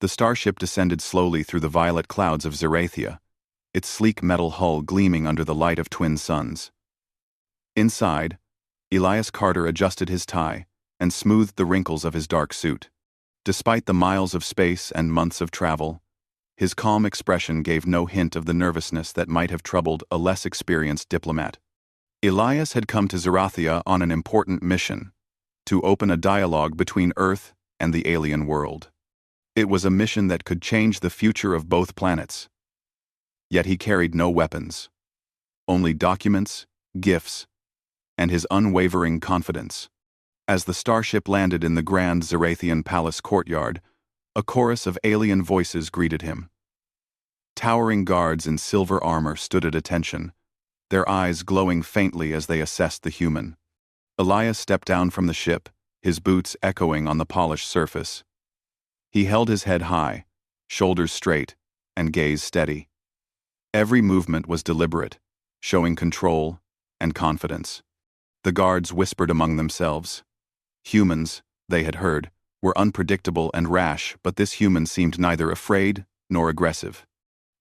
The starship descended slowly through the violet clouds of Zerathia, its sleek metal hull gleaming under the light of twin suns. Inside, Elias Carter adjusted his tie and smoothed the wrinkles of his dark suit. Despite the miles of space and months of travel, his calm expression gave no hint of the nervousness that might have troubled a less experienced diplomat. Elias had come to Zerathia on an important mission, to open a dialogue between Earth and the alien world. It was a mission that could change the future of both planets. Yet he carried no weapons, only documents, gifts, and his unwavering confidence. As the starship landed in the grand Zerathian palace courtyard, a chorus of alien voices greeted him. Towering guards in silver armor stood at attention, their eyes glowing faintly as they assessed the human. Elias stepped down from the ship, his boots echoing on the polished surface. He held his head high, shoulders straight, and gaze steady. Every movement was deliberate, showing control and confidence. The guards whispered among themselves. Humans, they had heard, were unpredictable and rash, but this human seemed neither afraid nor aggressive.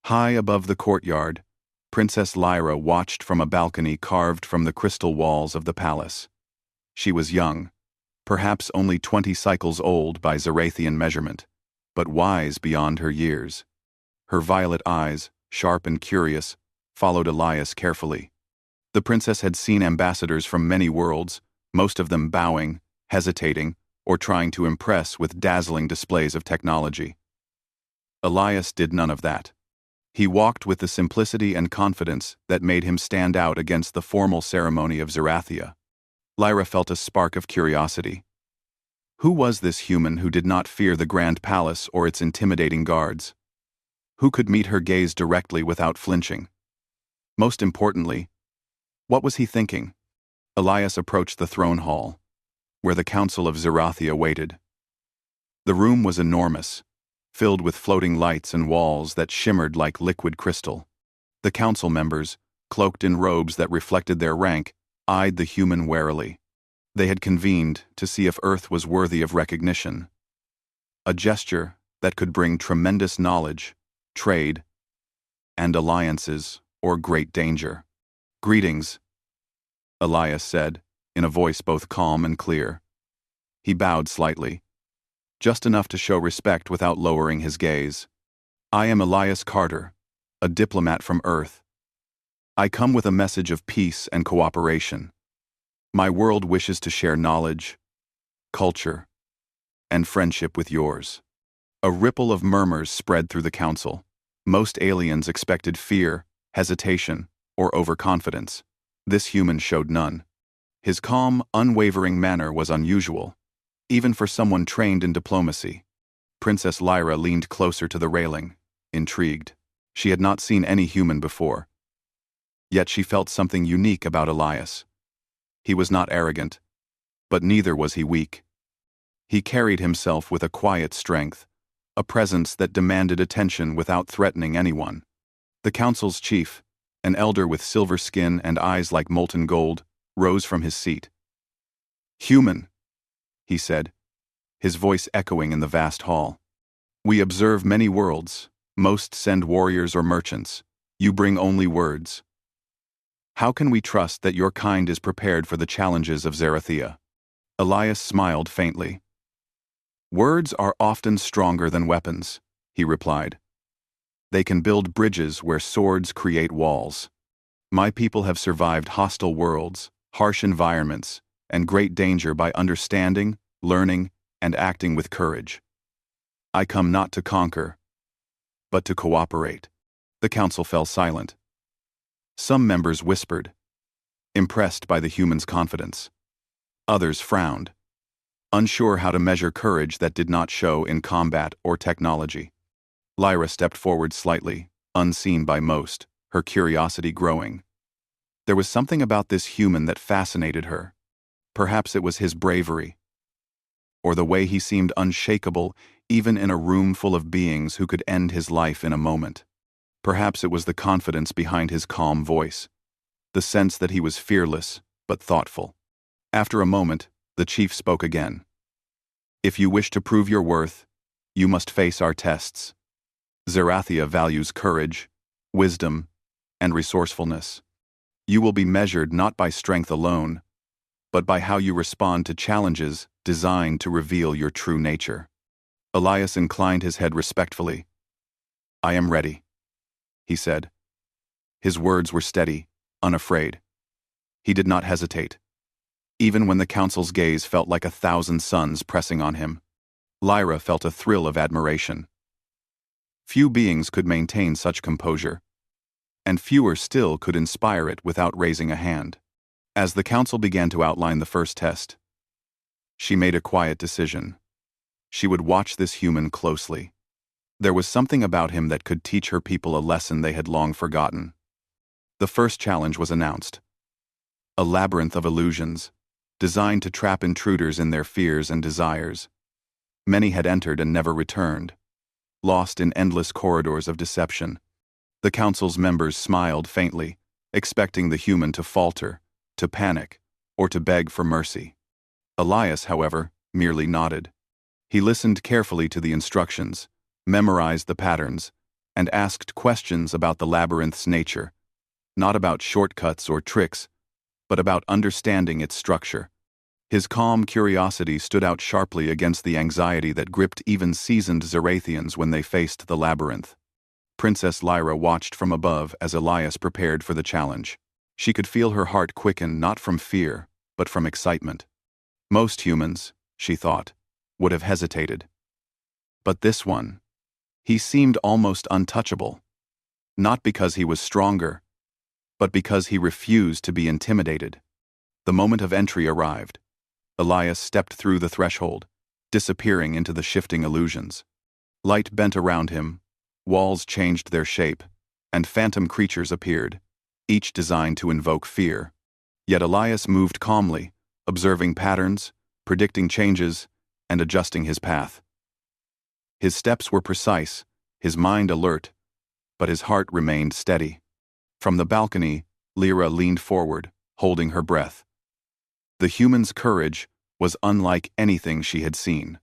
High above the courtyard, Princess Lyra watched from a balcony carved from the crystal walls of the palace. She was young, perhaps only 20 cycles old by Zerathian measurement, but wise beyond her years. Her violet eyes, sharp and curious, followed Elias carefully. The princess had seen ambassadors from many worlds, most of them bowing, hesitating, or trying to impress with dazzling displays of technology. Elias did none of that. He walked with the simplicity and confidence that made him stand out against the formal ceremony of Zerathia. Lyra felt a spark of curiosity. Who was this human who did not fear the grand palace or its intimidating guards? Who could meet her gaze directly without flinching? Most importantly, what was he thinking? Elias approached the throne hall, where the council of Zerathia waited. The room was enormous, filled with floating lights and walls that shimmered like liquid crystal. The council members, cloaked in robes that reflected their rank, eyed the human warily. They had convened to see if Earth was worthy of recognition. A gesture that could bring tremendous knowledge, trade, and alliances, or great danger. "Greetings," Elias said, in a voice both calm and clear. He bowed slightly, just enough to show respect without lowering his gaze. "I am Elias Carter, a diplomat from Earth. I come with a message of peace and cooperation. My world wishes to share knowledge, culture, and friendship with yours." A ripple of murmurs spread through the council. Most aliens expected fear, hesitation, or overconfidence. This human showed none. His calm, unwavering manner was unusual, even for someone trained in diplomacy. Princess Lyra leaned closer to the railing, intrigued. She had not seen any human before. Yet she felt something unique about Elias. He was not arrogant, but neither was he weak. He carried himself with a quiet strength, a presence that demanded attention without threatening anyone. The council's chief, an elder with silver skin and eyes like molten gold, rose from his seat. "Human," he said, his voice echoing in the vast hall. "We observe many worlds. Most send warriors or merchants. You bring only words. How can we trust that your kind is prepared for the challenges of Zerathia?" Elias smiled faintly. "Words are often stronger than weapons," he replied. "They can build bridges where swords create walls. My people have survived hostile worlds, harsh environments, and great danger by understanding, learning, and acting with courage. I come not to conquer, but to cooperate." The council fell silent. Some members whispered, impressed by the human's confidence. Others frowned, unsure how to measure courage that did not show in combat or technology. Lyra stepped forward slightly, unseen by most, her curiosity growing. There was something about this human that fascinated her. Perhaps it was his bravery, or the way he seemed unshakable even in a room full of beings who could end his life in a moment. Perhaps it was the confidence behind his calm voice, the sense that he was fearless but thoughtful. After a moment, the chief spoke again. "If you wish to prove your worth, You must face our tests. Zerathia values courage, wisdom, and resourcefulness. You will be measured not by strength alone, but by how you respond to challenges designed to reveal your true nature. Elias inclined his head respectfully. I am ready, he said. His words were steady, unafraid. He did not hesitate. Even when the council's gaze felt like 1,000 suns pressing on him, Lyra felt a thrill of admiration. Few beings could maintain such composure, and fewer still could inspire it without raising a hand. As the council began to outline the first test, she made a quiet decision. She would watch this human closely. There was something about him that could teach her people a lesson they had long forgotten. The first challenge was announced. A labyrinth of illusions, designed to trap intruders in their fears and desires. Many had entered and never returned, lost in endless corridors of deception. The council's members smiled faintly, expecting the human to falter, to panic, or to beg for mercy. Elias, however, merely nodded. He listened carefully to the instructions, memorized the patterns, and asked questions about the labyrinth's nature, not about shortcuts or tricks, but about understanding its structure. His calm curiosity stood out sharply against the anxiety that gripped even seasoned Zerathians when they faced the labyrinth. Princess Lyra watched from above as Elias prepared for the challenge. She could feel her heart quicken not from fear, but from excitement. Most humans, she thought, would have hesitated. But this one, he seemed almost untouchable. Not because he was stronger, but because he refused to be intimidated. The moment of entry arrived. Elias stepped through the threshold, disappearing into the shifting illusions. Light bent around him, walls changed their shape, and phantom creatures appeared, each designed to invoke fear. Yet Elias moved calmly, observing patterns, predicting changes, and adjusting his path. His steps were precise, his mind alert, but his heart remained steady. From the balcony, Lyra leaned forward, holding her breath. The human's courage was unlike anything she had seen.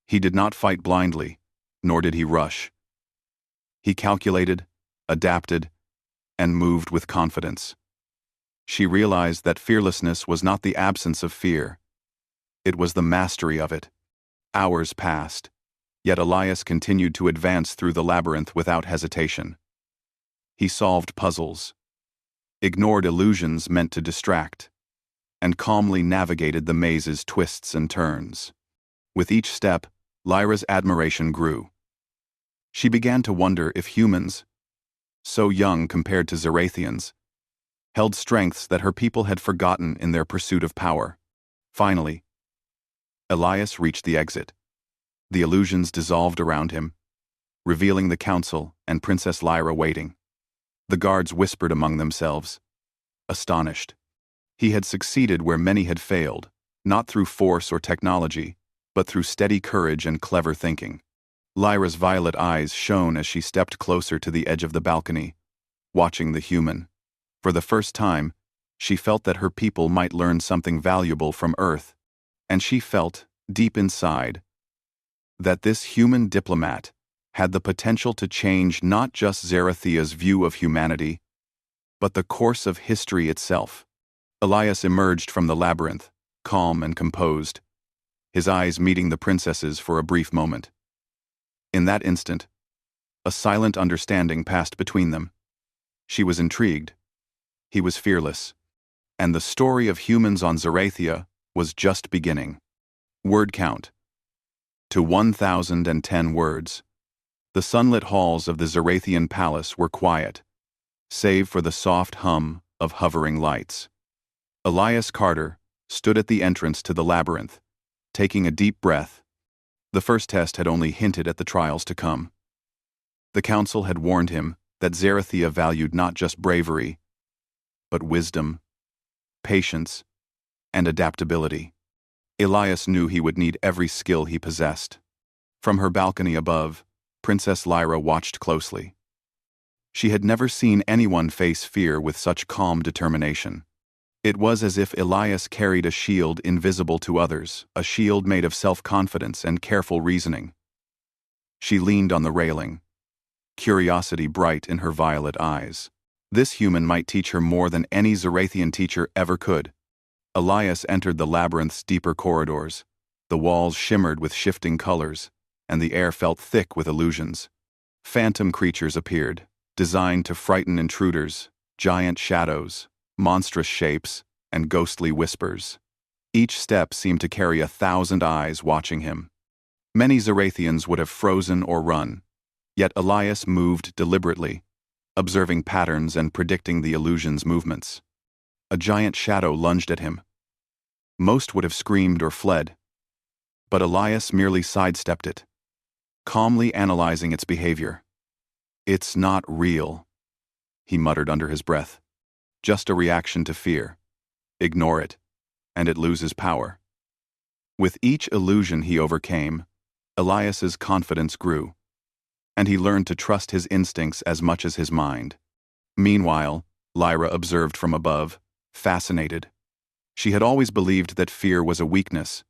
He did not fight blindly, nor did he rush. He calculated, adapted, and moved with confidence. She realized that fearlessness was not the absence of fear. It was the mastery of it. Hours passed, yet Elias continued to advance through the labyrinth without hesitation. He solved puzzles, ignored illusions meant to distract, and calmly navigated the maze's twists and turns. With each step, Lyra's admiration grew. She began to wonder if humans, so young compared to Zerathians, held strengths that her people had forgotten in their pursuit of power. Finally, Elias reached the exit. The illusions dissolved around him, revealing the council and Princess Lyra waiting. The guards whispered among themselves, astonished. He had succeeded where many had failed, not through force or technology, but through steady courage and clever thinking. Lyra's violet eyes shone as she stepped closer to the edge of the balcony, watching the human. For the first time, she felt that her people might learn something valuable from Earth, and she felt, deep inside, that this human diplomat had the potential to change not just Zerathia's view of humanity, but the course of history itself. Elias emerged from the labyrinth, calm and composed, his eyes meeting the princess's for a brief moment. In that instant, a silent understanding passed between them. She was intrigued. He was fearless. And the story of humans on Zerathia was just beginning. Word count. To 1,010 words. The sunlit halls of the Zerathian palace were quiet, save for the soft hum of hovering lights. Elias Carter stood at the entrance to the labyrinth, taking a deep breath. The first test had only hinted at the trials to come. The council had warned him that Zerathia valued not just bravery, but wisdom, patience, and adaptability. Elias knew he would need every skill he possessed. From her balcony above, Princess Lyra watched closely. She had never seen anyone face fear with such calm determination. It was as if Elias carried a shield invisible to others, a shield made of self-confidence and careful reasoning. She leaned on the railing, curiosity bright in her violet eyes. This human might teach her more than any Zarathian teacher ever could. Elias entered the labyrinth's deeper corridors. The walls shimmered with shifting colors, and the air felt thick with illusions. Phantom creatures appeared, designed to frighten intruders, giant shadows, monstrous shapes, and ghostly whispers. Each step seemed to carry 1,000 eyes watching him. Many Zarathians would have frozen or run, yet Elias moved deliberately, observing patterns and predicting the illusion's movements. A giant shadow lunged at him. Most would have screamed or fled, but Elias merely sidestepped it, calmly analyzing its behavior. "It's not real," he muttered under his breath. "Just a reaction to fear. Ignore it, and it loses power." With each illusion he overcame, Elias's confidence grew, and he learned to trust his instincts as much as his mind. Meanwhile, Lyra observed from above, fascinated. She had always believed that fear was a weakness,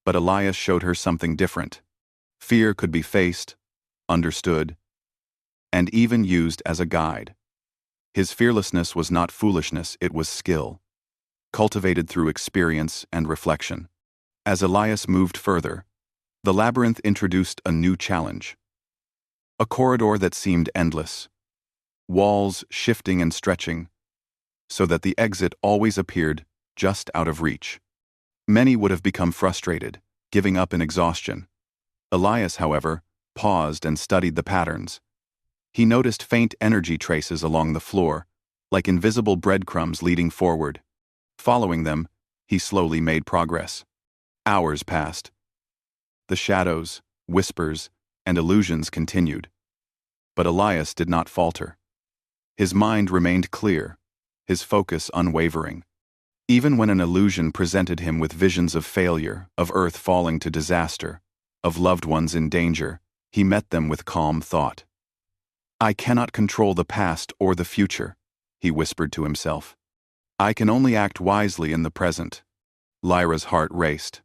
but Elias showed her something different. Fear could be faced, understood, and even used as a guide. His fearlessness was not foolishness, it was skill, cultivated through experience and reflection. As Elias moved further, the labyrinth introduced a new challenge. A corridor that seemed endless, walls shifting and stretching, so that the exit always appeared just out of reach. Many would have become frustrated, giving up in exhaustion. Elias, however, paused and studied the patterns. He noticed faint energy traces along the floor, like invisible breadcrumbs leading forward. Following them, he slowly made progress. Hours passed. The shadows, whispers, and illusions continued. But Elias did not falter. His mind remained clear, his focus unwavering. Even when an illusion presented him with visions of failure, of Earth falling to disaster, of loved ones in danger, he met them with calm thought. "I cannot control the past or the future," he whispered to himself. "I can only act wisely in the present." Lyra's heart raced.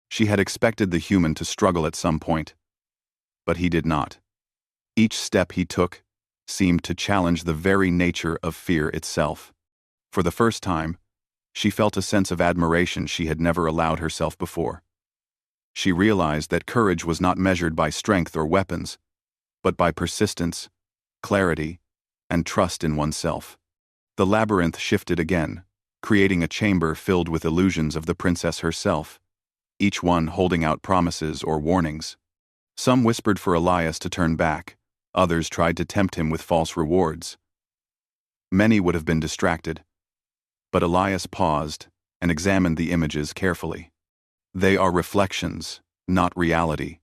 She had expected the human to struggle at some point, but he did not. Each step he took seemed to challenge the very nature of fear itself. For the first time, she felt a sense of admiration she had never allowed herself before. She realized that courage was not measured by strength or weapons, but by persistence, clarity, and trust in oneself. The labyrinth shifted again, creating a chamber filled with illusions of the princess herself, each one holding out promises or warnings. Some whispered for Elias to turn back, others tried to tempt him with false rewards. Many would have been distracted, but Elias paused and examined the images carefully. "They are reflections, not reality,"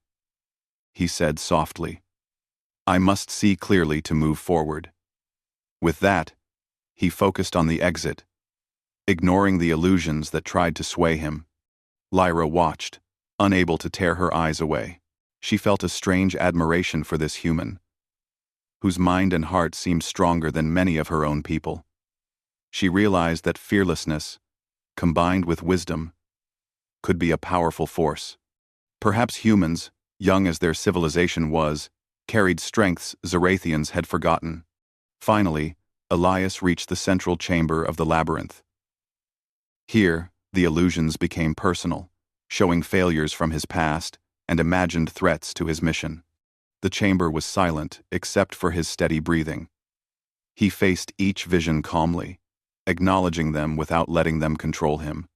he said softly. "I must see clearly to move forward." With that, he focused on the exit, ignoring the illusions that tried to sway him. Lyra watched, unable to tear her eyes away. She felt a strange admiration for this human, whose mind and heart seemed stronger than many of her own people. She realized that fearlessness, combined with wisdom, could be a powerful force. Perhaps humans, young as their civilization was, carried strengths Zarathians had forgotten. Finally, Elias reached the central chamber of the labyrinth. Here, the illusions became personal, showing failures from his past and imagined threats to his mission. The chamber was silent except for his steady breathing. He faced each vision calmly, acknowledging them without letting them control him.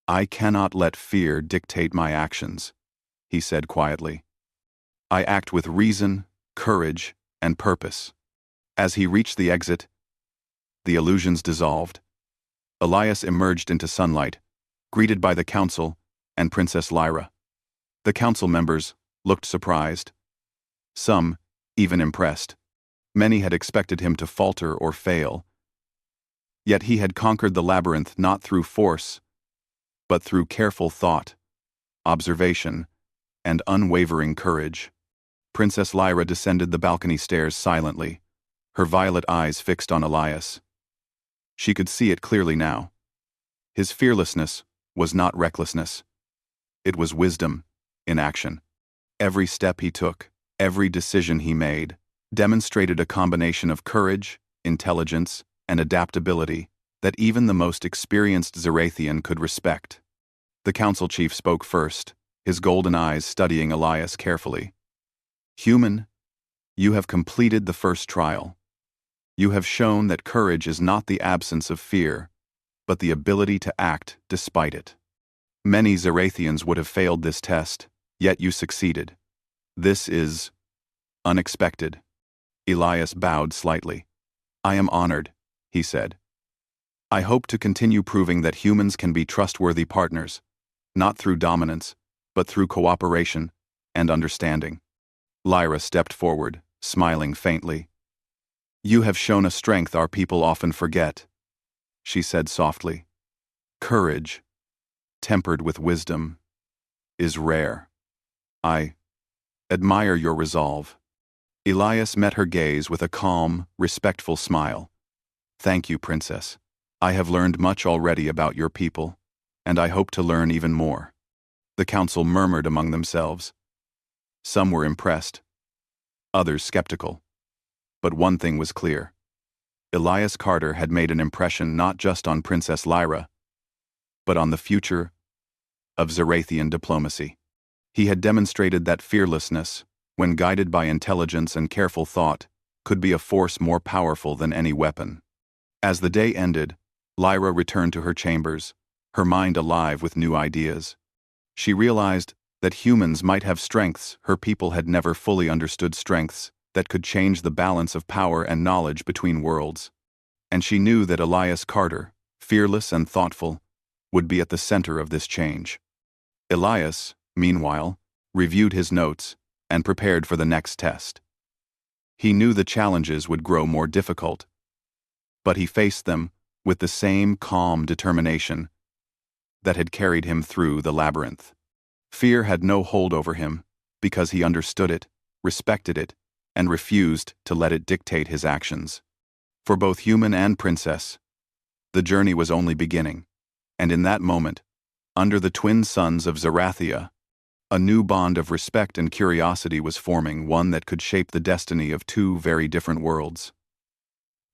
"I cannot let fear dictate my actions," he said quietly. "I act with reason, courage, and purpose." As he reached the exit, the illusions dissolved. Elias emerged into sunlight, greeted by the council and Princess Lyra. The council members looked surprised. Some, even impressed. Many had expected him to falter or fail. Yet he had conquered the labyrinth not through force, but through careful thought, observation, and unwavering courage. Princess Lyra descended the balcony stairs silently, her violet eyes fixed on Elias. She could see it clearly now. His fearlessness was not recklessness. It was wisdom in action. Every step he took, Every decision he made demonstrated a combination of courage, intelligence, and adaptability that even the most experienced Zarathian could respect. The council chief spoke first, his golden eyes studying Elias carefully. "Human, you have completed the first trial. You have shown that courage is not the absence of fear, but the ability to act despite it. Many Zarathians would have failed this test, yet you succeeded. This is unexpected." Elias bowed slightly. "I am honored," he said. "I hope to continue proving that humans can be trustworthy partners, not through dominance, but through cooperation and understanding." Lyra stepped forward, smiling faintly. "You have shown a strength our people often forget," she said softly. "Courage, tempered with wisdom, is rare. I admire your resolve." Elias met her gaze with a calm, respectful smile. "Thank you, Princess. I have learned much already about your people, and I hope to learn even more." The council murmured among themselves. Some were impressed, others skeptical. But one thing was clear. Elias Carter had made an impression not just on Princess Lyra, but on the future of Zarathian diplomacy. He had demonstrated that fearlessness, when guided by intelligence and careful thought, could be a force more powerful than any weapon. As the day ended, Lyra returned to her chambers, her mind alive with new ideas. She realized that humans might have strengths her people had never fully understood, strengths that could change the balance of power and knowledge between worlds. And she knew that Elias Carter, fearless and thoughtful, would be at the center of this change. Elias, meanwhile, reviewed his notes and prepared for the next test. He knew the challenges would grow more difficult, but he faced them with the same calm determination that had carried him through the labyrinth. Fear had no hold over him because he understood it, respected it, and refused to let it dictate his actions. For both human and princess, the journey was only beginning, and in that moment, under the twin suns of Zarathia, a new bond of respect and curiosity was forming, one that could shape the destiny of two very different worlds.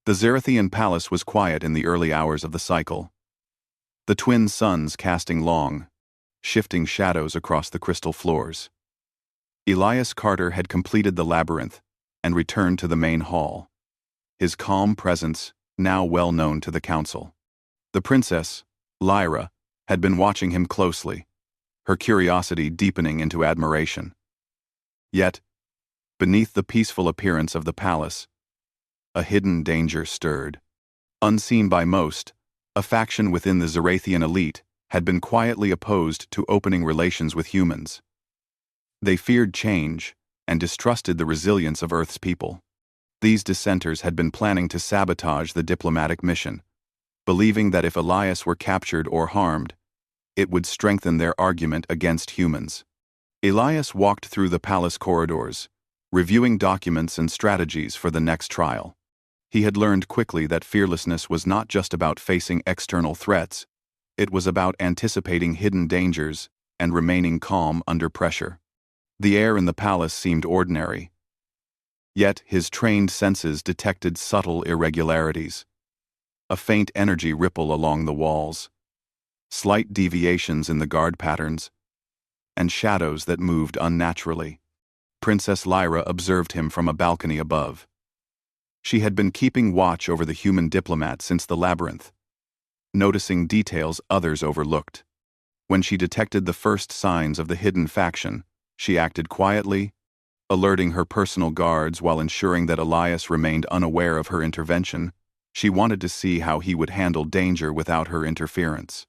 The Zarathian palace was quiet in the early hours of the cycle, the twin suns casting long, shifting shadows across the crystal floors. Elias Carter had completed the labyrinth and returned to the main hall, his calm presence now well known to the council. The princess, Lyra, had been watching him closely, her curiosity deepening into admiration. Yet, beneath the peaceful appearance of the palace, a hidden danger stirred. Unseen by most, a faction within the Zarathian elite had been quietly opposed to opening relations with humans. They feared change and distrusted the resilience of Earth's people. These dissenters had been planning to sabotage the diplomatic mission, believing that if Elias were captured or harmed, it would strengthen their argument against humans. Elias walked through the palace corridors, reviewing documents and strategies for the next trial. He had learned quickly that fearlessness was not just about facing external threats, it was about anticipating hidden dangers and remaining calm under pressure. The air in the palace seemed ordinary, yet his trained senses detected subtle irregularities. A faint energy ripple along the walls, slight deviations in the guard patterns, and shadows that moved unnaturally. Princess Lyra observed him from a balcony above. She had been keeping watch over the human diplomat since the labyrinth, noticing details others overlooked. When she detected the first signs of the hidden faction, she acted quietly, alerting her personal guards while ensuring that Elias remained unaware of her intervention. She wanted to see how he would handle danger without her interference.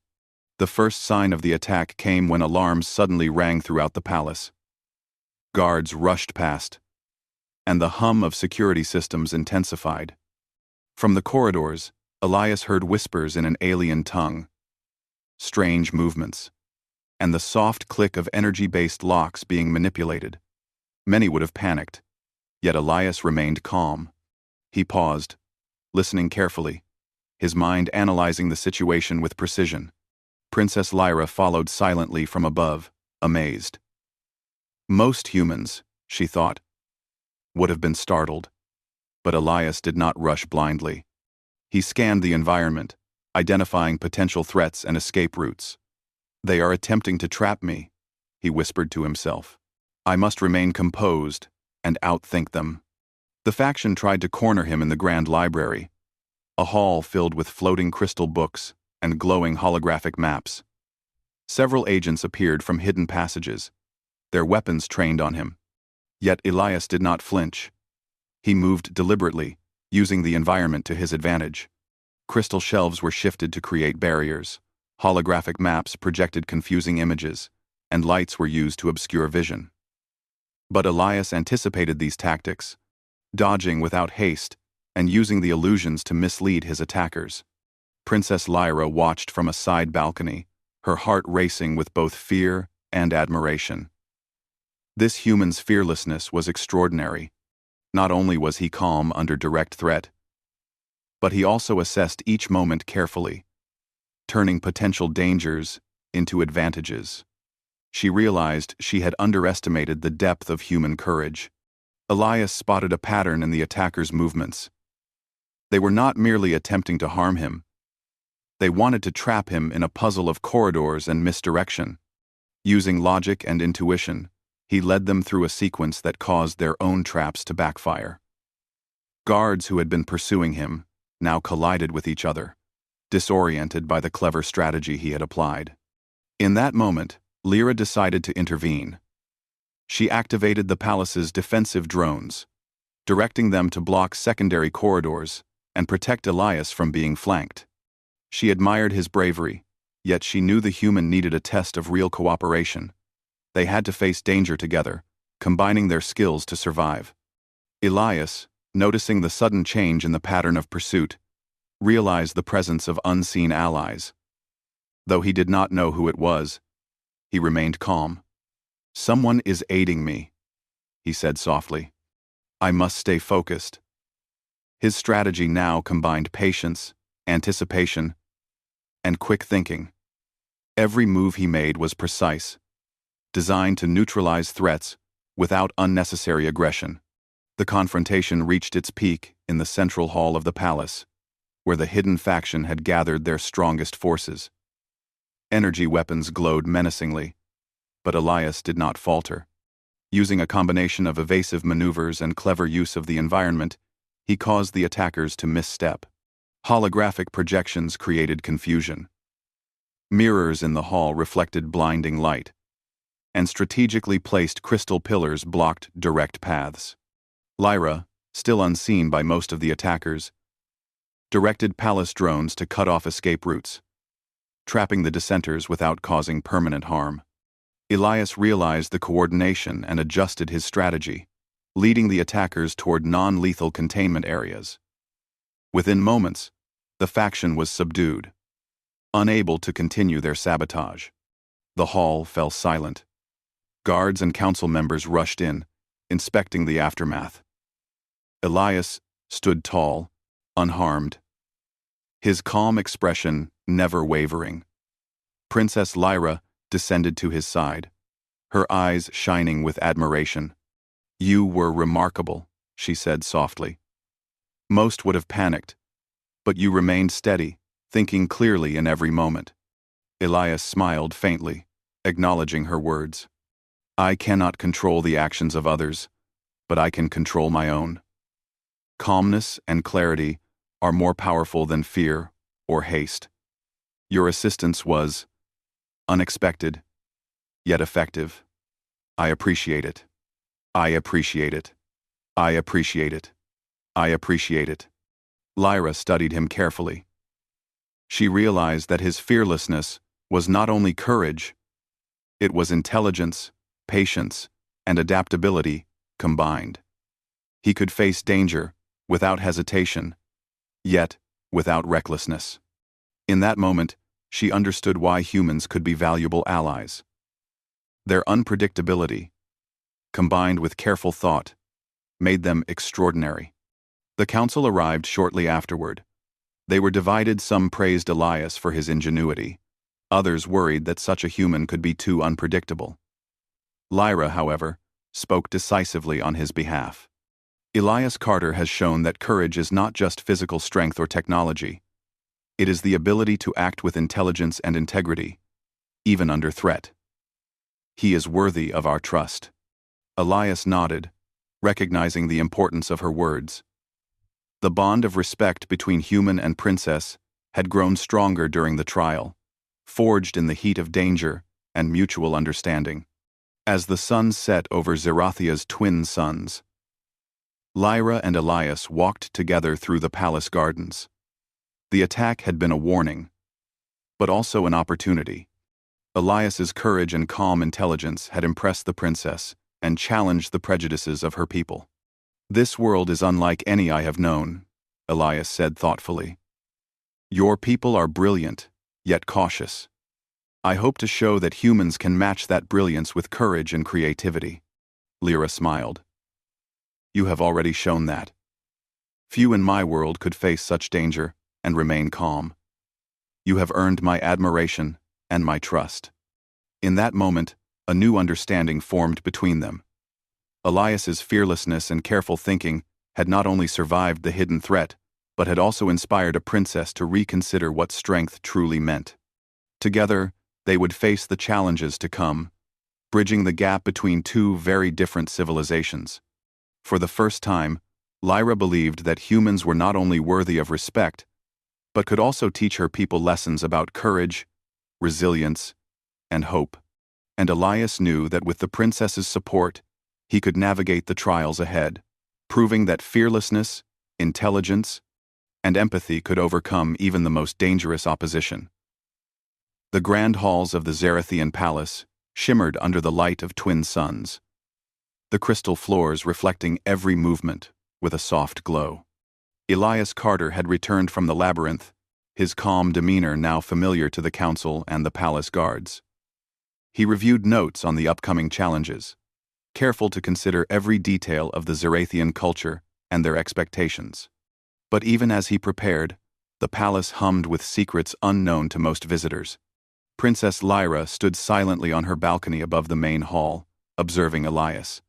The first sign of the attack came when alarms suddenly rang throughout the palace. Guards rushed past, and the hum of security systems intensified. From the corridors, Elias heard whispers in an alien tongue, strange movements, and the soft click of energy-based locks being manipulated. Many would have panicked, yet Elias remained calm. He paused, listening carefully, his mind analyzing the situation with precision. Princess Lyra followed silently from above, amazed. Most humans, she thought, would have been startled. But Elias did not rush blindly. He scanned the environment, identifying potential threats and escape routes. "They are attempting to trap me," he whispered to himself. "I must remain composed and outthink them." The faction tried to corner him in the Grand Library, a hall filled with floating crystal books and glowing holographic maps. Several agents appeared from hidden passages, their weapons trained on him. Yet Elias did not flinch. He moved deliberately, using the environment to his advantage. Crystal shelves were shifted to create barriers, holographic maps projected confusing images, and lights were used to obscure vision. But Elias anticipated these tactics, dodging without haste and using the illusions to mislead his attackers. Princess Lyra watched from a side balcony, her heart racing with both fear and admiration. This human's fearlessness was extraordinary. Not only was he calm under direct threat, but he also assessed each moment carefully, turning potential dangers into advantages. She realized she had underestimated the depth of human courage. Elias spotted a pattern in the attacker's movements. They were not merely attempting to harm him. They wanted to trap him in a puzzle of corridors and misdirection. Using logic and intuition, he led them through a sequence that caused their own traps to backfire. Guards who had been pursuing him now collided with each other, disoriented by the clever strategy he had applied. In that moment, Lyra decided to intervene. She activated the palace's defensive drones, directing them to block secondary corridors and protect Elias from being flanked. She admired his bravery, yet she knew the human needed a test of real cooperation. They had to face danger together, combining their skills to survive. Elias, noticing the sudden change in the pattern of pursuit, realized the presence of unseen allies. Though he did not know who it was, he remained calm. "Someone is aiding me," he said softly. "I must stay focused." His strategy now combined patience, anticipation, and quick thinking. Every move he made was precise, designed to neutralize threats without unnecessary aggression. The confrontation reached its peak in the central hall of the palace, where the hidden faction had gathered their strongest forces. Energy weapons glowed menacingly, but Elias did not falter. Using a combination of evasive maneuvers and clever use of the environment, he caused the attackers to misstep. Holographic projections created confusion. Mirrors in the hall reflected blinding light, and strategically placed crystal pillars blocked direct paths. Lyra, still unseen by most of the attackers, directed palace drones to cut off escape routes, trapping the dissenters without causing permanent harm. Elias realized the coordination and adjusted his strategy, leading the attackers toward non-lethal containment areas. Within moments, the faction was subdued, unable to continue their sabotage. The hall fell silent. Guards and council members rushed in, inspecting the aftermath. Elias stood tall, unharmed, his calm expression never wavering. Princess Lyra descended to his side, her eyes shining with admiration. "You were remarkable," she said softly. "Most would have panicked, but you remained steady, thinking clearly in every moment." Elias smiled faintly, acknowledging her words. "I cannot control the actions of others, but I can control my own. Calmness and clarity are more powerful than fear or haste. Your assistance was unexpected, yet effective. I appreciate it. I appreciate it. I appreciate it. I appreciate it." Lyra studied him carefully. She realized that his fearlessness was not only courage, it was intelligence, patience, and adaptability combined. He could face danger without hesitation, yet without recklessness. In that moment, she understood why humans could be valuable allies. Their unpredictability, combined with careful thought, made them extraordinary. The council arrived shortly afterward. They were divided. Some praised Elias for his ingenuity. Others worried that such a human could be too unpredictable. Lyra, however, spoke decisively on his behalf. Elias Carter has shown that courage is not just physical strength or technology. It is the ability to act with intelligence and integrity, even under threat. He is worthy of our trust. Elias nodded, recognizing the importance of her words. The bond of respect between human and princess had grown stronger during the trial, forged in the heat of danger and mutual understanding. As the sun set over Zarathia's twin sons, Lyra and Elias walked together through the palace gardens. The attack had been a warning, but also an opportunity. Elias's courage and calm intelligence had impressed the princess and challenged the prejudices of her people. "This world is unlike any I have known," Elias said thoughtfully. "Your people are brilliant, yet cautious. I hope to show that humans can match that brilliance with courage and creativity." Lyra smiled. "You have already shown that. Few in my world could face such danger and remain calm. You have earned my admiration and my trust." In that moment, a new understanding formed between them. Elias's fearlessness and careful thinking had not only survived the hidden threat, but had also inspired a princess to reconsider what strength truly meant. Together, they would face the challenges to come, bridging the gap between two very different civilizations. For the first time, Lyra believed that humans were not only worthy of respect, but could also teach her people lessons about courage, resilience, and hope. And Elias knew that with the princess's support, he could navigate the trials ahead, proving that fearlessness, intelligence, and empathy could overcome even the most dangerous opposition. The grand halls of the Zarathian palace shimmered under the light of twin suns, the crystal floors reflecting every movement with a soft glow. Elias Carter had returned from the labyrinth, his calm demeanor now familiar to the council and the palace guards. He reviewed notes on the upcoming challenges, careful to consider every detail of the Zarathian culture and their expectations. But even as he prepared, the palace hummed with secrets unknown to most visitors. Princess Lyra stood silently on her balcony above the main hall, observing Elias.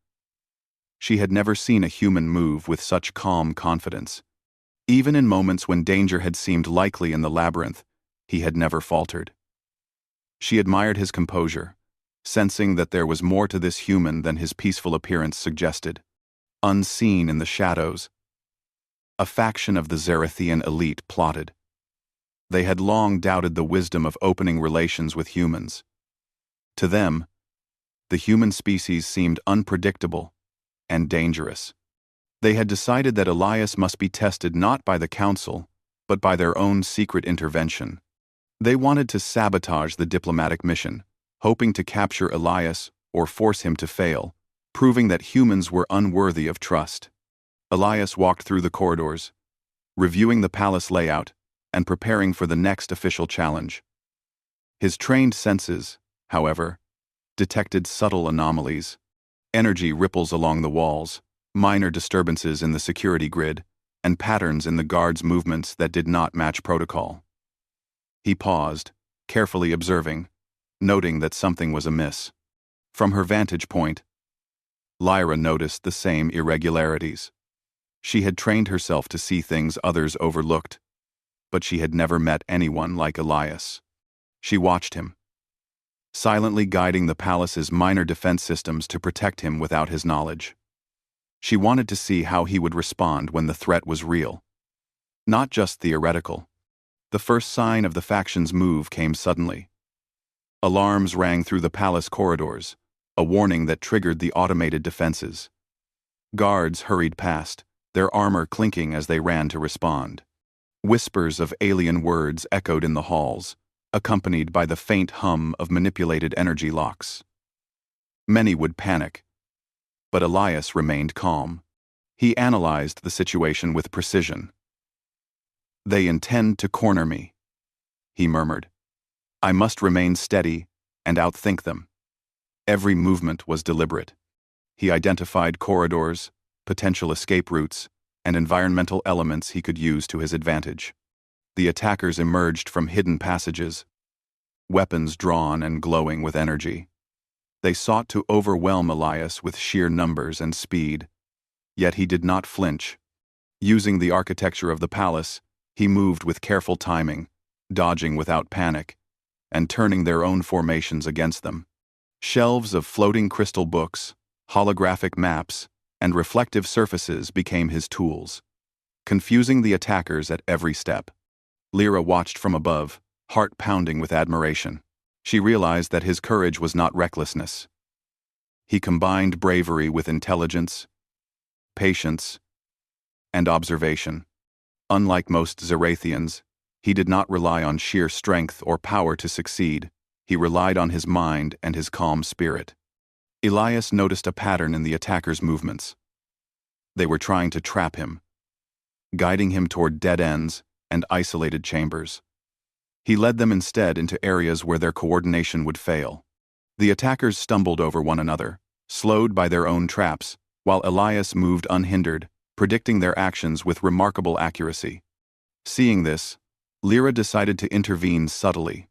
She had never seen a human move with such calm confidence. Even in moments when danger had seemed likely in the labyrinth, he had never faltered. She admired his composure, sensing that there was more to this human than his peaceful appearance suggested. Unseen in the shadows, a faction of the Zarathian elite plotted. They had long doubted the wisdom of opening relations with humans. To them, the human species seemed unpredictable and dangerous. They had decided that Elias must be tested not by the council, but by their own secret intervention. They wanted to sabotage the diplomatic mission, hoping to capture Elias or force him to fail, proving that humans were unworthy of trust. Elias walked through the corridors, reviewing the palace layout and preparing for the next official challenge. His trained senses, however, detected subtle anomalies, energy ripples along the walls, minor disturbances in the security grid, and patterns in the guards' movements that did not match protocol. He paused, carefully observing, noting that something was amiss. From her vantage point, Lyra noticed the same irregularities. She had trained herself to see things others overlooked, but she had never met anyone like Elias. She watched him, silently guiding the palace's minor defense systems to protect him without his knowledge. She wanted to see how he would respond when the threat was real, not just theoretical. The first sign of the faction's move came suddenly. Alarms rang through the palace corridors, a warning that triggered the automated defenses. Guards hurried past, their armor clinking as they ran to respond. Whispers of alien words echoed in the halls, accompanied by the faint hum of manipulated energy locks. Many would panic, but Elias remained calm. He analyzed the situation with precision. "They intend to corner me," he murmured. "I must remain steady and outthink them." Every movement was deliberate. He identified corridors, potential escape routes, and environmental elements he could use to his advantage. The attackers emerged from hidden passages, weapons drawn and glowing with energy. They sought to overwhelm Elias with sheer numbers and speed, Yet he did not flinch. Using the architecture of the palace, he moved with careful timing, dodging without panic, and turning their own formations against them. Shelves of floating crystal books, holographic maps, and reflective surfaces became his tools, confusing the attackers at every step. Lyra watched from above, heart pounding with admiration. She realized that his courage was not recklessness. He combined bravery with intelligence, patience, and observation. Unlike most Zarathians, he did not rely on sheer strength or power to succeed. He relied on his mind and his calm spirit. Elias noticed a pattern in the attackers' movements. They were trying to trap him, guiding him toward dead ends and isolated chambers. He led them instead into areas where their coordination would fail. The attackers stumbled over one another, slowed by their own traps, while Elias moved unhindered, predicting their actions with remarkable accuracy. Seeing this, Lyra decided to intervene subtly.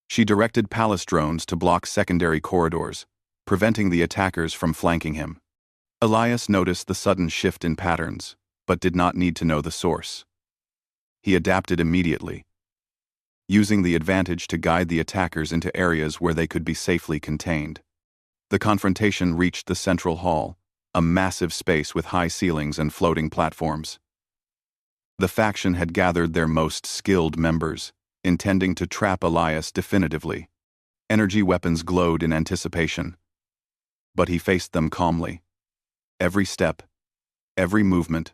She directed palace drones to block secondary corridors, preventing the attackers from flanking him. Elias noticed the sudden shift in patterns, but did not need to know the source. He adapted immediately, using the advantage to guide the attackers into areas where they could be safely contained. The confrontation reached the central hall, a massive space with high ceilings and floating platforms. The faction had gathered their most skilled members, intending to trap Elias definitively. Energy weapons glowed in anticipation, but he faced them calmly. Every step, every movement,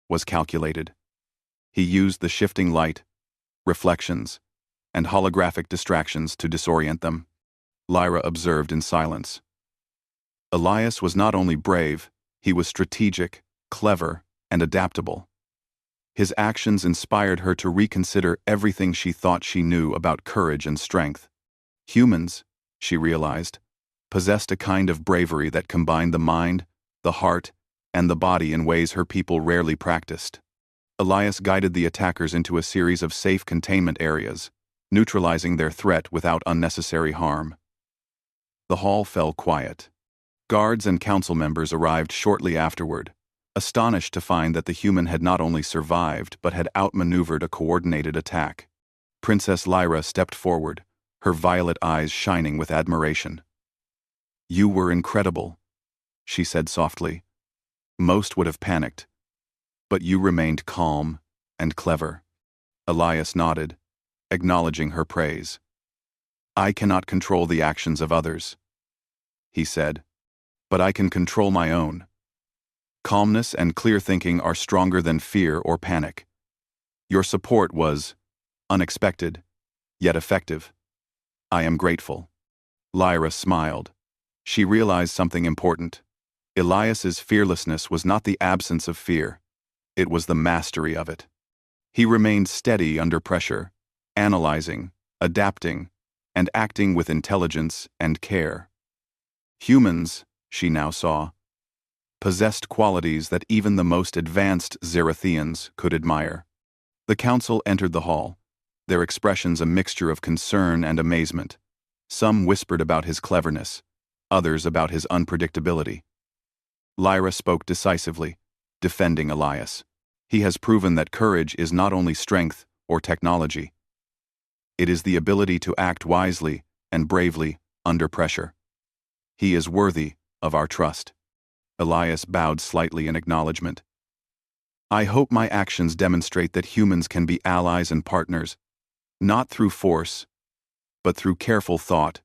was calculated. He used the shifting light, reflections, and holographic distractions to disorient them. Lyra observed in silence. Elias was not only brave, he was strategic, clever, and adaptable. His actions inspired her to reconsider everything she thought she knew about courage and strength. Humans, she realized, possessed a kind of bravery that combined the mind, the heart, and the body in ways her people rarely practiced. Elias guided the attackers into a series of safe containment areas, neutralizing their threat without unnecessary harm. The hall fell quiet. Guards and council members arrived shortly afterward, astonished to find that the human had not only survived but had outmaneuvered a coordinated attack. Princess Lyra stepped forward, her violet eyes shining with admiration. "You were incredible," she said softly. "Most would have panicked, but you remained calm and clever." Elias nodded, acknowledging her praise. "I cannot control the actions of others," he said, "but I can control my own. Calmness and clear thinking are stronger than fear or panic. Your support was unexpected, yet effective. I am grateful." Lyra smiled. She realized something important. Elias's fearlessness was not the absence of fear. It was the mastery of it. He remained steady under pressure, analyzing, adapting, and acting with intelligence and care. Humans, she now saw, possessed qualities that even the most advanced Zarathians could admire. The council entered the hall, their expressions a mixture of concern and amazement. Some whispered about his cleverness, others about his unpredictability. Lyra spoke decisively, defending Elias. He has proven that courage is not only strength or technology. It is the ability to act wisely and bravely under pressure. He is worthy of our trust. Elias bowed slightly in acknowledgement. I hope my actions demonstrate that humans can be allies and partners, not through force, but through careful thought,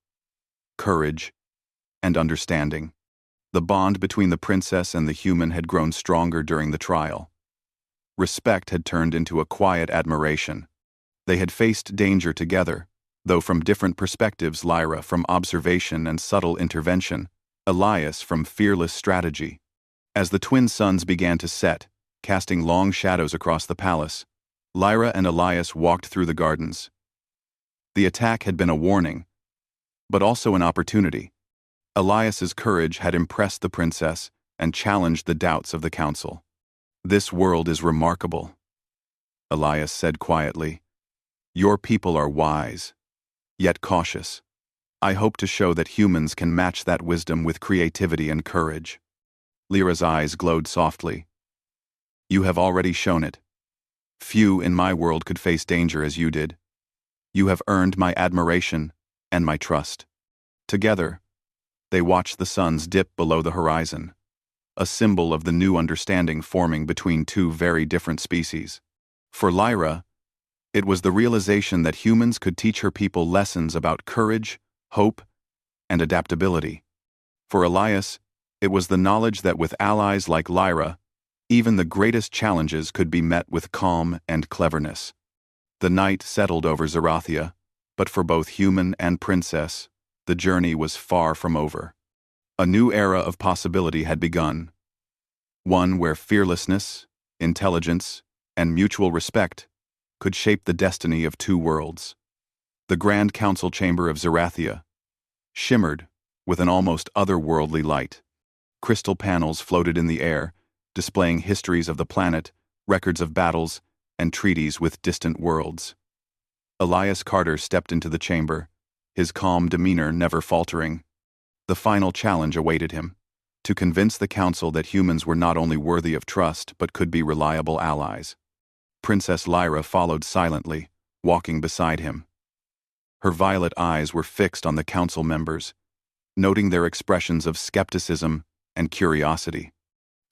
courage, and understanding. The bond between the princess and the human had grown stronger during the trial. Respect had turned into a quiet admiration. They had faced danger together, though from different perspectives. Lyra from observation and subtle intervention, Elias from fearless strategy. As the twin suns began to set, casting long shadows across the palace, Lyra and Elias walked through the gardens. The attack had been a warning, but also an opportunity. Elias's courage had impressed the princess and challenged the doubts of the council. This world is remarkable, Elias said quietly. Your people are wise, yet cautious. I hope to show that humans can match that wisdom with creativity and courage. Lyra's eyes glowed softly. You have already shown it. Few in my world could face danger as you did. You have earned my admiration and my trust. Together, they watched the suns dip below the horizon, a symbol of the new understanding forming between two very different species. For Lyra, it was the realization that humans could teach her people lessons about courage, hope, and adaptability. For Elias, it was the knowledge that with allies like Lyra, even the greatest challenges could be met with calm and cleverness. The night settled over Zerathia, but for both human and princess, the journey was far from over. A new era of possibility had begun, one where fearlessness, intelligence, and mutual respect could shape the destiny of two worlds. The Grand Council Chamber of Zerathia shimmered with an almost otherworldly light. Crystal panels floated in the air, displaying histories of the planet, records of battles, and treaties with distant worlds. Elias Carter stepped into the chamber, his calm demeanor never faltering. The final challenge awaited him, to convince the council that humans were not only worthy of trust but could be reliable allies. Princess Lyra followed silently, walking beside him. Her violet eyes were fixed on the council members, noting their expressions of skepticism and curiosity.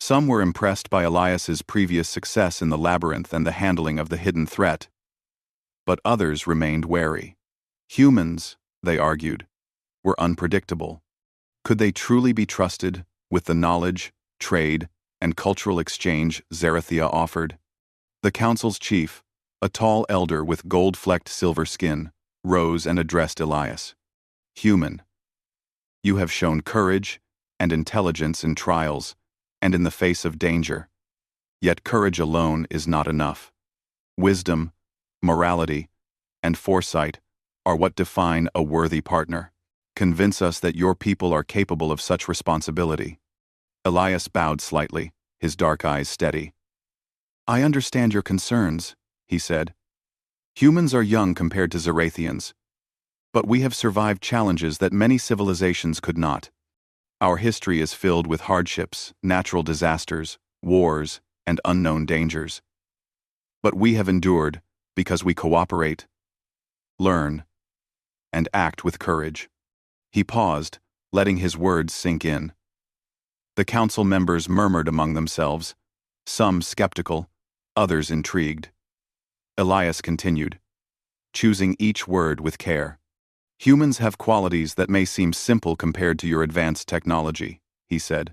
Some were impressed by Elias's previous success in the labyrinth and the handling of the hidden threat, but others remained wary. Humans, they argued, were unpredictable. Could they truly be trusted with the knowledge, trade, and cultural exchange Zerathia offered? The council's chief, a tall elder with gold-flecked silver skin, rose and addressed Elias. Human, you have shown courage and intelligence in trials and in the face of danger. Yet courage alone is not enough. Wisdom, morality, and foresight are what define a worthy partner. Convince us that your people are capable of such responsibility. Elias bowed slightly, his dark eyes steady. I understand your concerns, he said. Humans are young compared to Zerathians, but we have survived challenges that many civilizations could not. Our history is filled with hardships, natural disasters, wars, and unknown dangers. But we have endured because we cooperate, learn, and act with courage. He paused, letting his words sink in. The council members murmured among themselves, some skeptical, others intrigued. Elias continued, choosing each word with care. Humans have qualities that may seem simple compared to your advanced technology, he said.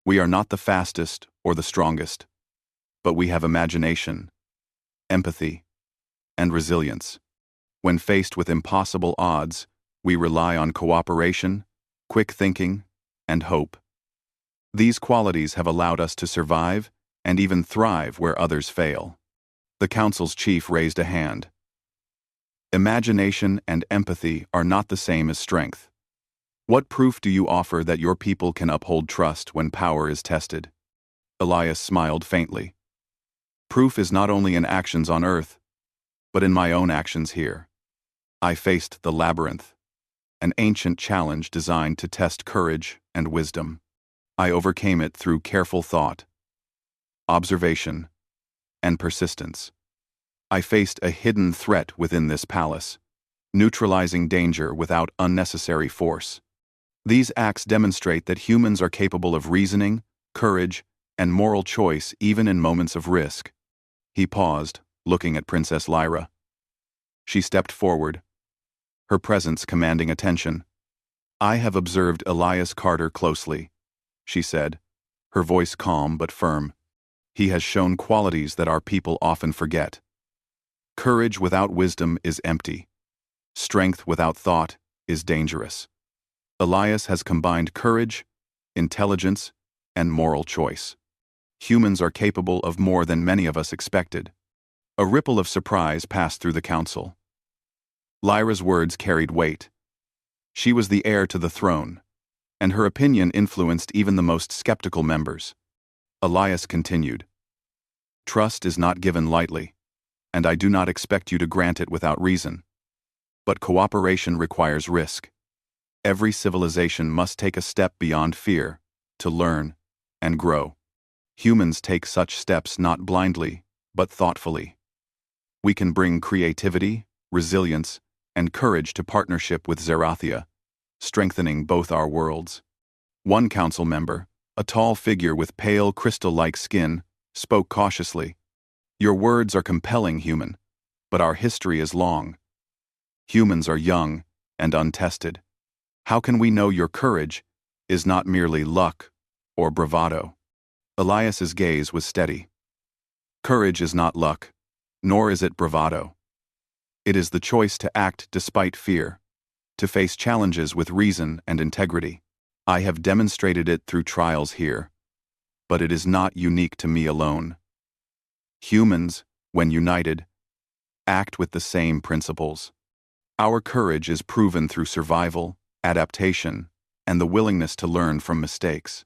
We are not the fastest or the strongest, but we have imagination, empathy, and resilience. When faced with impossible odds, we rely on cooperation, quick thinking, and hope. These qualities have allowed us to survive and even thrive where others fail. The council's chief raised a hand. Imagination and empathy are not the same as strength. What proof do you offer that your people can uphold trust when power is tested? Elias smiled faintly. Proof is not only in actions on Earth, but in my own actions here. I faced the labyrinth, an ancient challenge designed to test courage and wisdom. I overcame it through careful thought, observation, and persistence. I faced a hidden threat within this palace, neutralizing danger without unnecessary force. These acts demonstrate that humans are capable of reasoning, courage, and moral choice even in moments of risk. He paused, looking at Princess Lyra. She stepped forward, her presence commanding attention. I have observed Elias Carter closely, she said, her voice calm but firm. He has shown qualities that our people often forget. Courage without wisdom is empty. Strength without thought is dangerous. Elias has combined courage, intelligence, and moral choice. Humans are capable of more than many of us expected. A ripple of surprise passed through the council. Lyra's words carried weight. She was the heir to the throne, and her opinion influenced even the most skeptical members. Elias continued, Trust is not given lightly, and I do not expect you to grant it without reason. But cooperation requires risk. Every civilization must take a step beyond fear, to learn and grow. Humans take such steps not blindly, but thoughtfully. We can bring creativity, resilience, and courage to partnership with Zerathia, strengthening both our worlds. One council member, a tall figure with pale crystal-like skin, spoke cautiously. Your words are compelling, human, but our history is long. Humans are young and untested. How can we know your courage is not merely luck or bravado? Elias's gaze was steady. Courage is not luck, nor is it bravado. It is the choice to act despite fear, to face challenges with reason and integrity. I have demonstrated it through trials here, but it is not unique to me alone. Humans, when united, act with the same principles. Our courage is proven through survival, adaptation, and the willingness to learn from mistakes.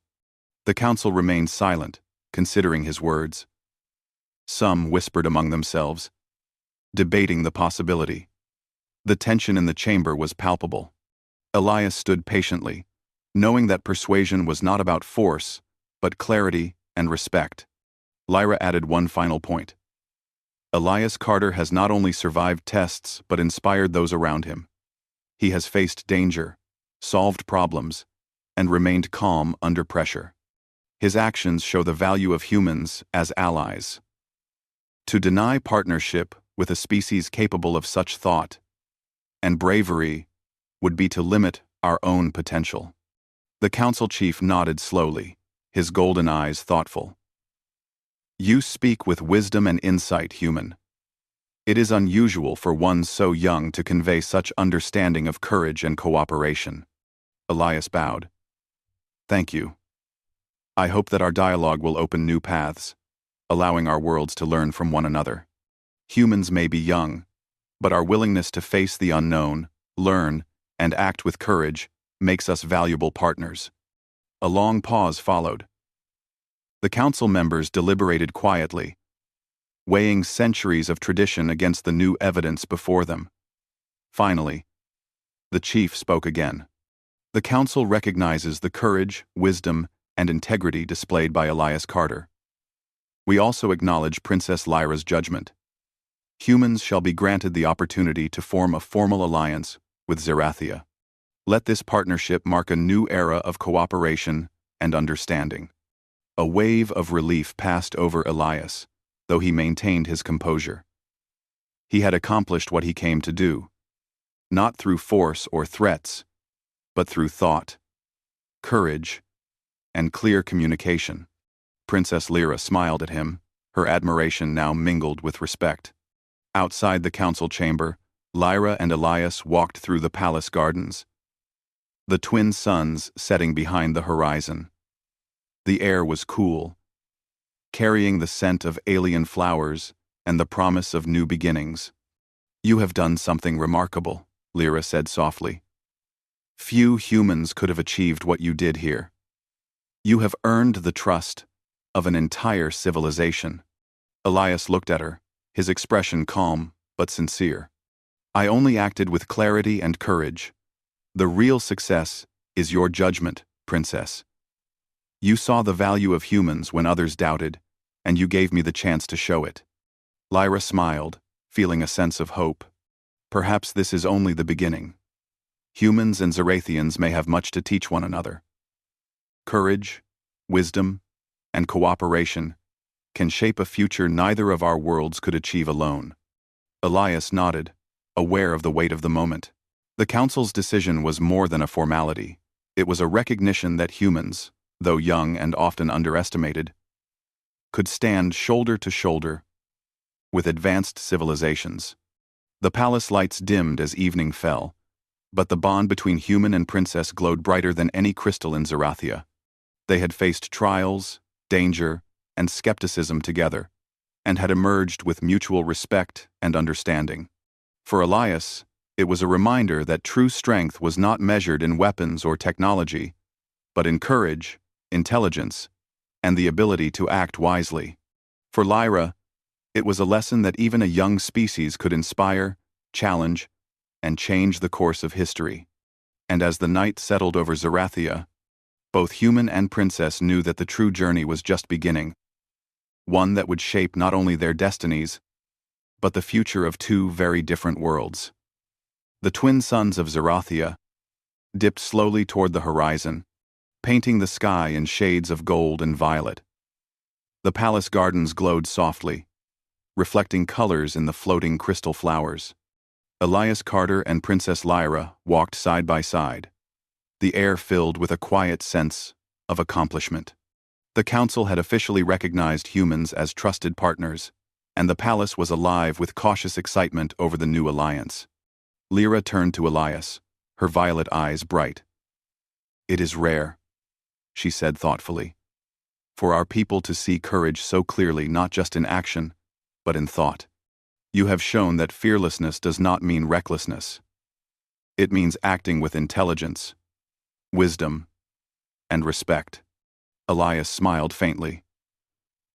The council remained silent, considering his words. Some whispered among themselves, debating the possibility. The tension in the chamber was palpable. Elias stood patiently, knowing that persuasion was not about force, but clarity and respect. Lyra added one final point. Elias Carter has not only survived tests but inspired those around him. He has faced danger, solved problems, and remained calm under pressure. His actions show the value of humans as allies. To deny partnership with a species capable of such thought and bravery would be to limit our own potential. The council chief nodded slowly, his golden eyes thoughtful. You speak with wisdom and insight, human. It is unusual for one so young to convey such understanding of courage and cooperation. Elias bowed. Thank you. I hope that our dialogue will open new paths, allowing our worlds to learn from one another. Humans may be young, but our willingness to face the unknown, learn, and act with courage makes us valuable partners. A long pause followed. The council members deliberated quietly, weighing centuries of tradition against the new evidence before them. Finally, the chief spoke again. The council recognizes the courage, wisdom, and integrity displayed by Elias Carter. We also acknowledge Princess Lyra's judgment. Humans shall be granted the opportunity to form a formal alliance with Zerathia. Let this partnership mark a new era of cooperation and understanding. A wave of relief passed over Elias, though he maintained his composure. He had accomplished what he came to do, not through force or threats, but through thought, courage, and clear communication. Princess Lyra smiled at him, her admiration now mingled with respect. Outside the council chamber, Lyra and Elias walked through the palace gardens, the twin suns setting behind the horizon. The air was cool, carrying the scent of alien flowers and the promise of new beginnings. You have done something remarkable, Lyra said softly. Few humans could have achieved what you did here. You have earned the trust of an entire civilization. Elias looked at her, his expression calm but sincere. I only acted with clarity and courage. The real success is your judgment, Princess. You saw the value of humans when others doubted, and you gave me the chance to show it. Lyra smiled, feeling a sense of hope. Perhaps this is only the beginning. Humans and Zerathians may have much to teach one another. Courage, wisdom, and cooperation can shape a future neither of our worlds could achieve alone. Elias nodded, aware of the weight of the moment. The council's decision was more than a formality. It was a recognition that humans, though young and often underestimated, could stand shoulder to shoulder with advanced civilizations. The palace lights dimmed as evening fell, but the bond between human and princess glowed brighter than any crystal in Zerathia. They had faced trials, danger, and skepticism together, and had emerged with mutual respect and understanding. For Elias, it was a reminder that true strength was not measured in weapons or technology, but in courage, intelligence, and the ability to act wisely. For Lyra, it was a lesson that even a young species could inspire, challenge, and change the course of history. And as the night settled over Zerathia, Both human and princess knew that the true journey was just beginning, one that would shape not only their destinies, but the future of two very different worlds. The twin suns of Zerathia dipped slowly toward the horizon, painting the sky in shades of gold and violet. The palace gardens glowed softly, reflecting colors in the floating crystal flowers. Elias Carter and Princess Lyra walked side by side, the air filled with a quiet sense of accomplishment. The council had officially recognized humans as trusted partners, and the palace was alive with cautious excitement over the new alliance. Lyra turned to Elias, her violet eyes bright. "It is rare," she said thoughtfully, "for our people to see courage so clearly not just in action, but in thought. You have shown that fearlessness does not mean recklessness. It means acting with intelligence, wisdom, and respect." Elias smiled faintly.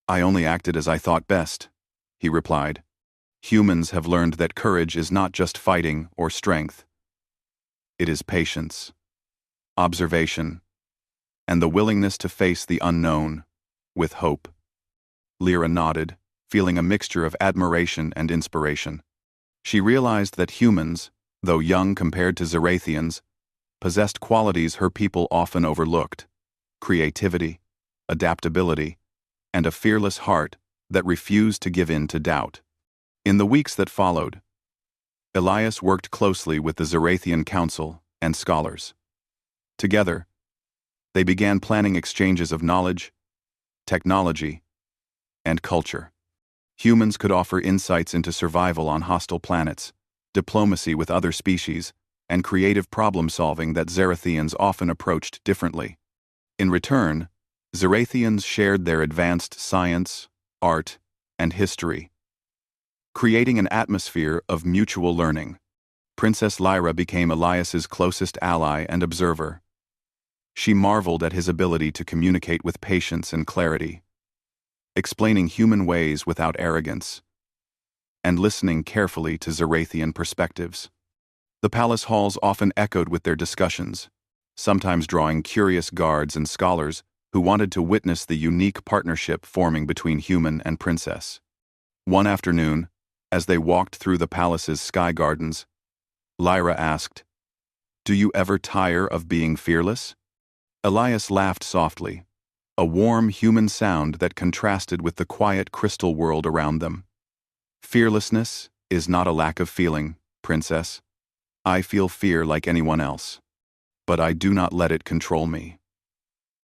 "I only acted as I thought best," he replied. "Humans have learned that courage is not just fighting or strength. It is patience, observation, and the willingness to face the unknown with hope." Lyra nodded, feeling a mixture of admiration and inspiration. She realized that humans, though young compared to Zerathians, possessed qualities her people often overlooked: creativity, adaptability, and a fearless heart that refused to give in to doubt. In the weeks that followed, Elias worked closely with the Zerathian Council and scholars. Together, they began planning exchanges of knowledge, technology, and culture. Humans could offer insights into survival on hostile planets, diplomacy with other species, and creative problem-solving that Zerathians often approached differently. In return, Zerathians shared their advanced science, art, and history, creating an atmosphere of mutual learning. Princess Lyra became Elias's closest ally and observer. She marveled at his ability to communicate with patience and clarity, explaining human ways without arrogance, and listening carefully to Zerathian perspectives. The palace halls often echoed with their discussions, sometimes drawing curious guards and scholars who wanted to witness the unique partnership forming between human and princess. One afternoon, as they walked through the palace's sky gardens, Lyra asked, "Do you ever tire of being fearless?" Elias laughed softly, a warm human sound that contrasted with the quiet crystal world around them. "Fearlessness is not a lack of feeling, princess. I feel fear like anyone else, but I do not let it control me.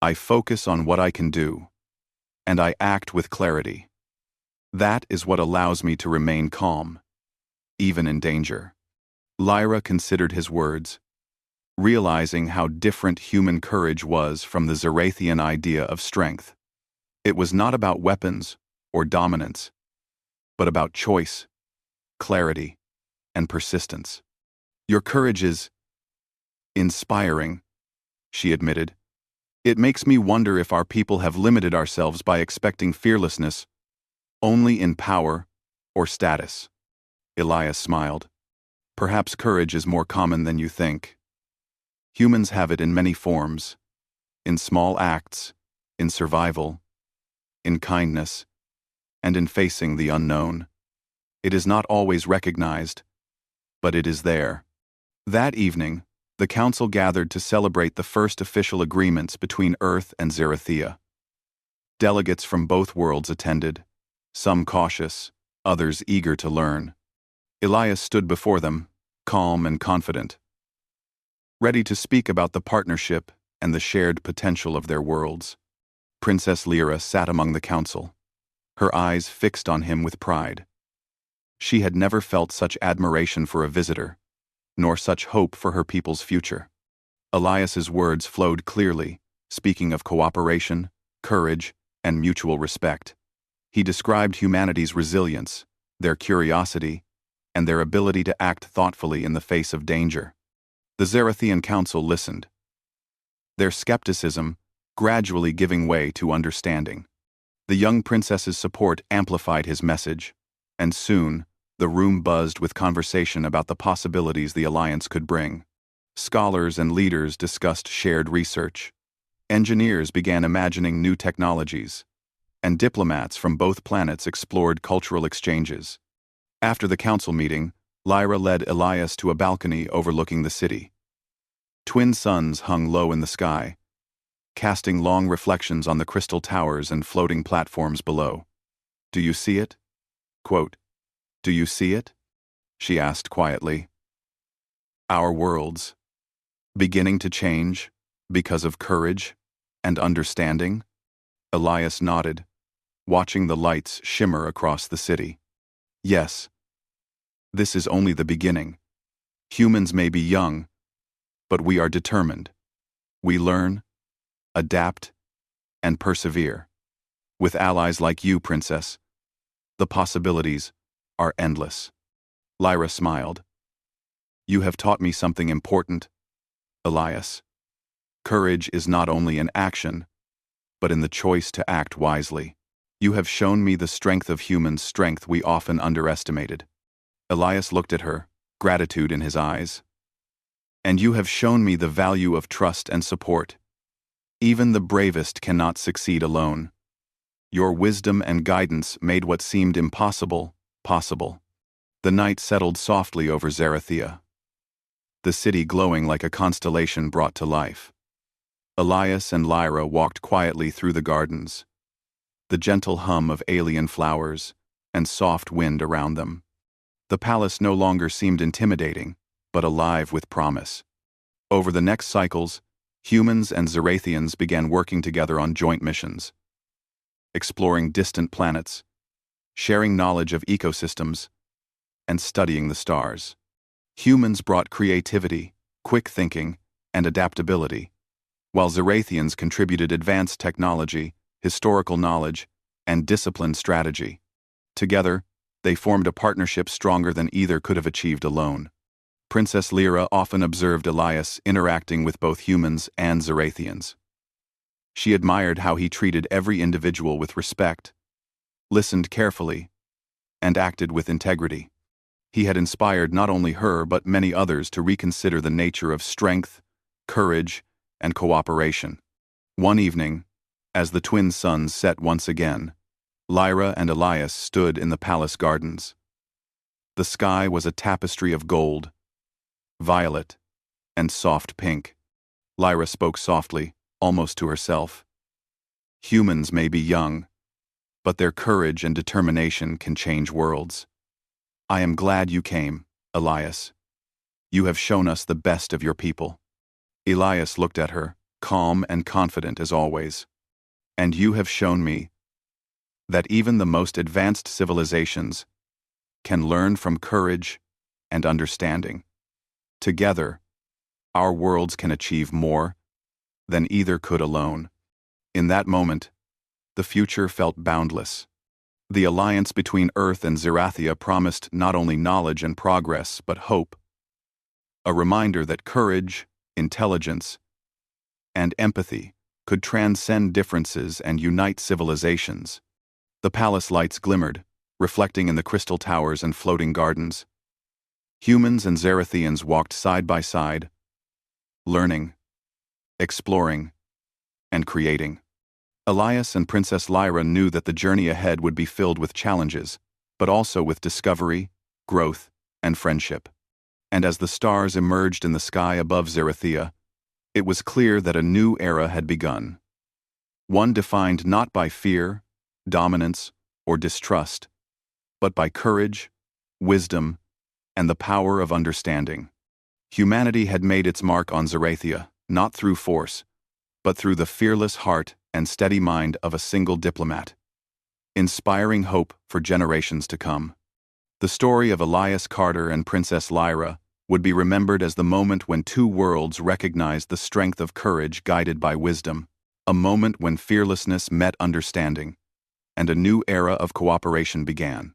I focus on what I can do, and I act with clarity. That is what allows me to remain calm, even in danger." Lyra considered his words, realizing how different human courage was from the Zerathian idea of strength. It was not about weapons or dominance, but about choice, clarity, and persistence. "Your courage is inspiring," she admitted. "It makes me wonder if our people have limited ourselves by expecting fearlessness only in power or status." Elias smiled. "Perhaps courage is more common than you think. Humans have it in many forms, in small acts, in survival, in kindness, and in facing the unknown. It is not always recognized, but it is there." That evening, the council gathered to celebrate the first official agreements between Earth and Zerathia. Delegates from both worlds attended, some cautious, others eager to learn. Elias stood before them, calm and confident, ready to speak about the partnership and the shared potential of their worlds. Princess Lyra sat among the council, her eyes fixed on him with pride. She had never felt such admiration for a visitor, nor such hope for her people's future. Elias's words flowed clearly, speaking of cooperation, courage, and mutual respect. He described humanity's resilience, their curiosity, and their ability to act thoughtfully in the face of danger. The Zerathian Council listened, their skepticism gradually giving way to understanding. The young princess's support amplified his message, and soon, the room buzzed with conversation about the possibilities the alliance could bring. Scholars and leaders discussed shared research, Engineers began imagining new technologies, and diplomats from both planets explored cultural exchanges. After the council meeting, Lyra led Elias to a balcony overlooking the city. Twin suns hung low in the sky, casting long reflections on the crystal towers and floating platforms below. "Do you see it?" Quote, "Do you see it?" she asked quietly. "Our worlds, beginning to change because of courage and understanding?" Elias nodded, watching the lights shimmer across the city. "Yes. This is only the beginning. Humans may be young, but we are determined. We learn, adapt, and persevere. With allies like you, Princess, the possibilities are endless." Lyra smiled. "You have taught me something important, Elias. Courage is not only in action, but in the choice to act wisely. You have shown me the strength of humans' strength we often underestimated." Elias looked at her, gratitude in his eyes. "And you have shown me the value of trust and support. Even the bravest cannot succeed alone. Your wisdom and guidance made what seemed impossible, possible." The night settled softly over Zarathea, the city glowing like a constellation brought to life. Elias and Lyra walked quietly through the gardens, the gentle hum of alien flowers and soft wind around them. The palace no longer seemed intimidating, but alive with promise. Over the next cycles, humans and Zarathians began working together on joint missions, exploring distant planets, sharing knowledge of ecosystems, and studying the stars. Humans brought creativity, quick thinking, and adaptability, while Zarathians contributed advanced technology, historical knowledge, and disciplined strategy. Together, they formed a partnership stronger than either could have achieved alone. Princess Lyra often observed Elias interacting with both humans and Zarathians. She admired how he treated every individual with respect, listened carefully, and acted with integrity. He had inspired not only her but many others to reconsider the nature of strength, courage, and cooperation. One evening, as the twin suns set once again, Lyra and Elias stood in the palace gardens. The sky was a tapestry of gold, violet, and soft pink. Lyra spoke softly, almost to herself. "Humans may be young, but their courage and determination can change worlds. I am glad you came, Elias. You have shown us the best of your people." Elias looked at her, calm and confident as always. "And you have shown me that even the most advanced civilizations can learn from courage and understanding. Together, our worlds can achieve more than either could alone." In that moment, the future felt boundless. The alliance between Earth and Zarathea promised not only knowledge and progress, but hope. A reminder that courage, intelligence, and empathy could transcend differences and unite civilizations. The palace lights glimmered, reflecting in the crystal towers and floating gardens. Humans and Zarathians walked side by side, learning, exploring, and creating. Elias and Princess Lyra knew that the journey ahead would be filled with challenges, but also with discovery, growth, and friendship. And as the stars emerged in the sky above Zarathea, it was clear that a new era had begun. One defined not by fear, dominance, or distrust, but by courage, wisdom, and the power of understanding. Humanity had made its mark on Zarathea, not through force, but through the fearless heart and steady mind of a single diplomat, inspiring hope for generations to come. The story of Elias Carter and Princess Lyra would be remembered as the moment when two worlds recognized the strength of courage guided by wisdom, a moment when fearlessness met understanding, and a new era of cooperation began.